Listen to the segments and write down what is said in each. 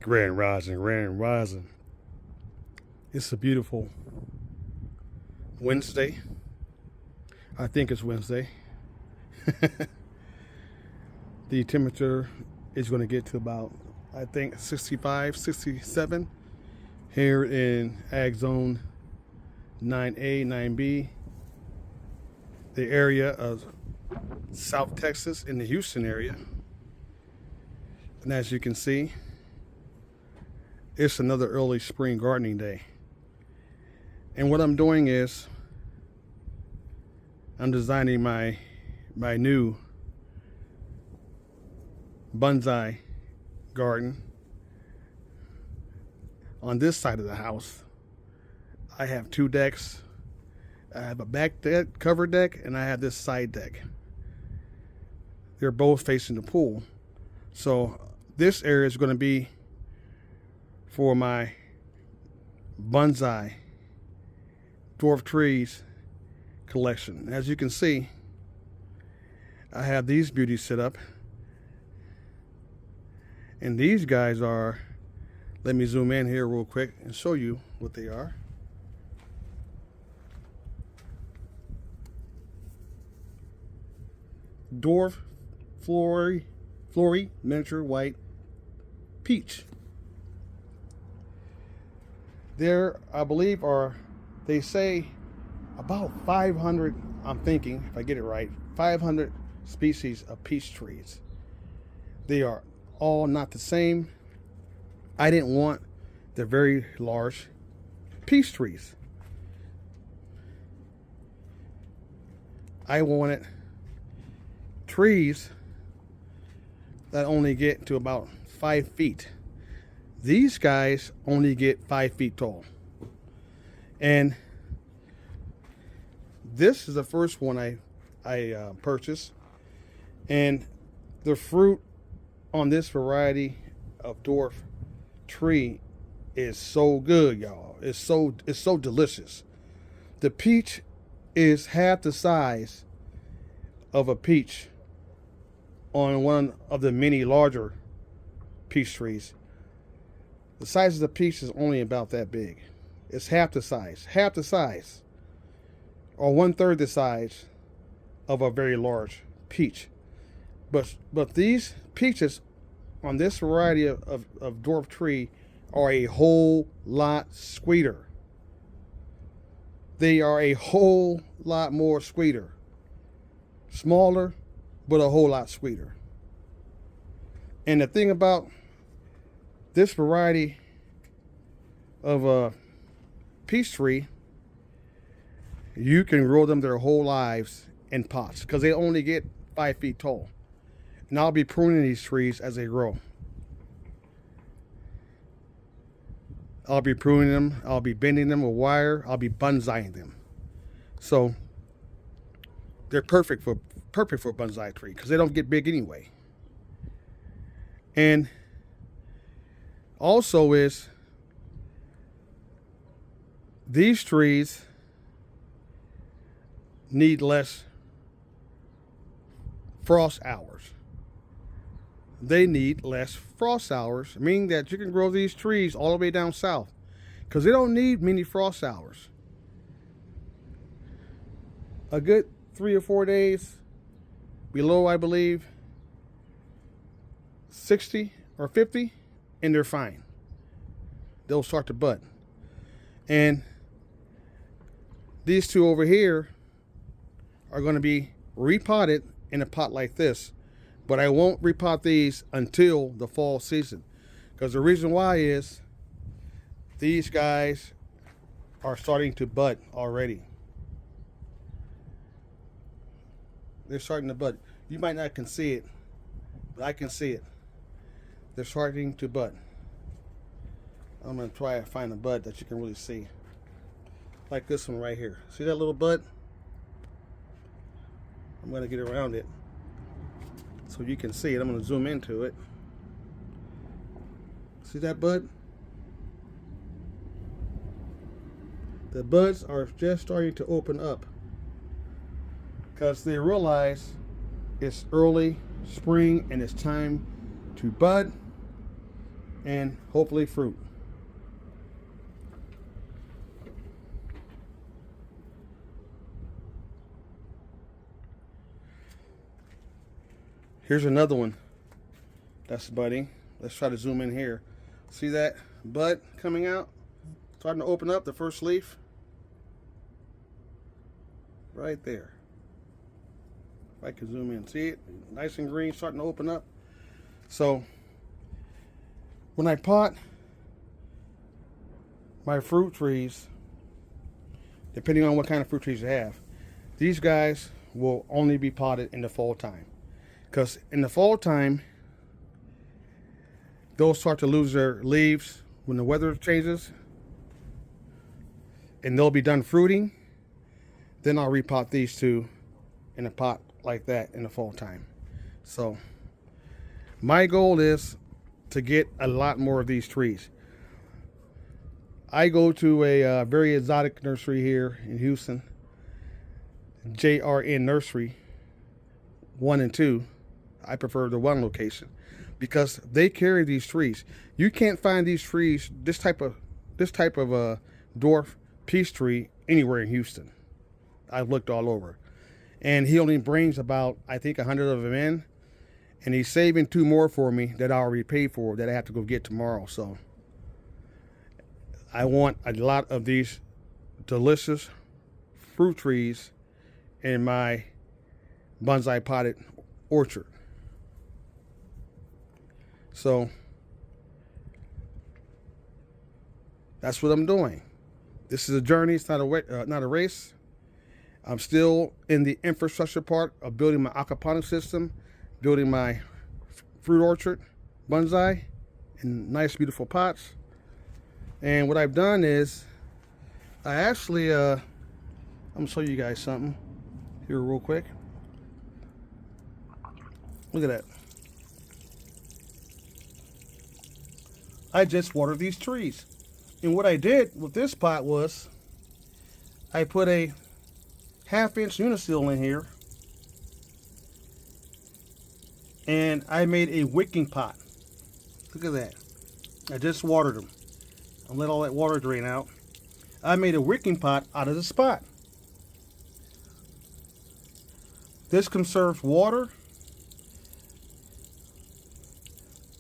Grand Rising, Grand Rising. It's a beautiful Wednesday. I think it's Wednesday. The temperature is going to get to about, I think, 65, 67 here in Ag Zone 9A, 9B, the area of South Texas in the Houston area. And as you can see, it's another early spring gardening day. And what I'm doing is I'm designing my new bonsai garden. On this side of the house, I have two decks. I have a back deck, cover deck, and I have this side deck. They're both facing the pool. So this area is going to be for my bonsai dwarf trees collection. As you can see, I have these beauties set up. And these guys are, let me zoom in here real quick and show you what they are. Dwarf Flory miniature white peach. There, I believe, they say about 500, I'm thinking, if I get it right, 500 species of peach trees. They are all not the same. I didn't want the very large peach trees. I wanted trees that only get to about 5 feet. These guys only get 5 feet tall. And this is the first one I purchased. And the fruit on this variety of dwarf tree is so good, y'all. It's so delicious. The peach is half the size of a peach on one of the many larger peach trees. The size of the peach is only about that big. It's half the size, or 1/3 the size of a very large peach. But these peaches on this variety of dwarf tree are a whole lot sweeter. They are a whole lot more sweeter. Smaller, but a whole lot sweeter. And the thing about this variety of peach tree, you can grow them their whole lives in pots because they only get 5 feet tall. And I'll be pruning these trees as they grow. I'll be pruning them. I'll be bending them with wire. I'll be bonsaiing them. So they're perfect for bonsai tree because they don't get big anyway. And also is these trees need less frost hours. They need less frost hours, meaning that you can grow these trees all the way down south because they don't need many frost hours. A good 3 or 4 days below, I believe, 60 or 50, and they're fine. They'll start to bud. And these two over here are going to be repotted in a pot like this. But I won't repot these until the fall season. Because the reason why is these guys are starting to bud already. They're starting to bud. You might not can see it, but I can see it. They're starting to bud. I'm going to try to find a bud that you can really see. Like this one right here. See that little bud? I'm going to get around it so you can see it. I'm going to zoom into it. See that bud? The buds are just starting to open up because they realize it's early spring and it's time to bud and hopefully fruit. Here's another one that's budding. Let's try to zoom in here. See that bud coming out? Starting to open up the first leaf. Right there. If I can zoom in. See it? Nice and green, starting to open up. So, when I pot my fruit trees, depending on what kind of fruit trees you have, these guys will only be potted in the fall time. Because in the fall time, they'll start to lose their leaves when the weather changes, and they'll be done fruiting. Then I'll repot these two in a pot like that in the fall time. So my goal is to get a lot more of these trees. I go to a very exotic nursery here in Houston, JRN Nursery 1 and 2. I prefer the 1 location because they carry these trees. You can't find these trees, this type of dwarf peace tree anywhere in Houston. I've looked all over, and he only brings about, I think, 100 of them in, and he's saving 2 more for me that I already paid for that I have to go get tomorrow. So I want a lot of these delicious fruit trees in my bonsai potted orchard. So that's what I'm doing. This is a journey. It's not a race. I'm still in the infrastructure part of building my aquaponic system, building my fruit orchard, bonsai, in nice, beautiful pots. And what I've done is, I actually, I'm gonna show you guys something here real quick. Look at that. I just watered these trees. And what I did with this pot was, I put a 1/2-inch unisil in here, and I made a wicking pot. Look at that. I just watered them. I let all that water drain out. I made a wicking pot out of the spot. This conserves water,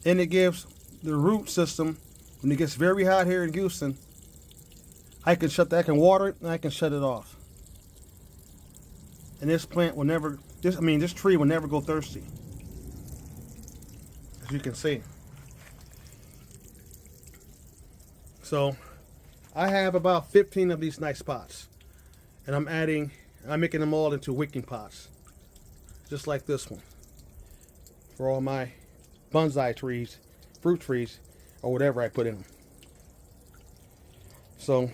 and it gives the root system, when it gets very hot here in Houston, I can water it and I can shut it off. And this plant will never, this tree will never go thirsty, as you can see. So I have about 15 of these nice pots, and I'm making them all into wicking pots, just like this one, for all my bonsai trees, fruit trees, or whatever I put in them. So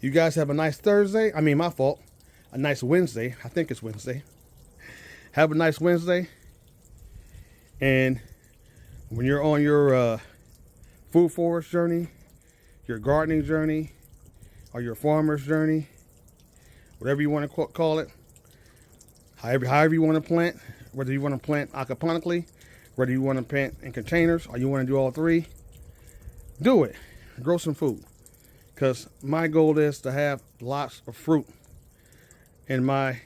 you guys have a nice Thursday. I mean, my fault. A nice Wednesday. I think it's Wednesday. Have a nice Wednesday. And when you're on your food forest journey, your gardening journey, or your farmer's journey, whatever you want to call it, however you want to plant, whether you want to plant aquaponically, whether you want to plant in containers, or you want to do all three, do it. Grow some food. Because my goal is to have lots of fruit in my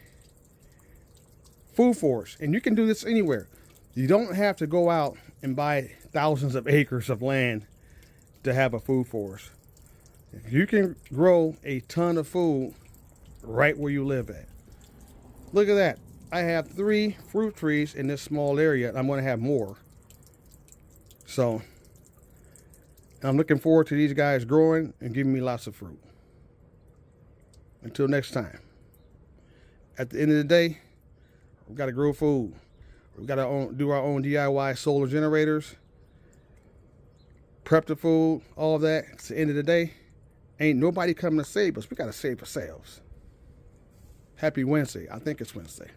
food forest. And you can do this anywhere. You don't have to go out and buy thousands of acres of land to have a food forest. You can grow a ton of food right where you live at. Look at that. I have 3 fruit trees in this small area, and I'm going to have more. So I'm looking forward to these guys growing and giving me lots of fruit. Until next time. At the end of the day, we've got to grow food. We've got to do our own DIY solar generators, prep the food, all of that. At the end of the day, ain't nobody coming to save us. We got to save ourselves. Happy Wednesday. I think it's Wednesday.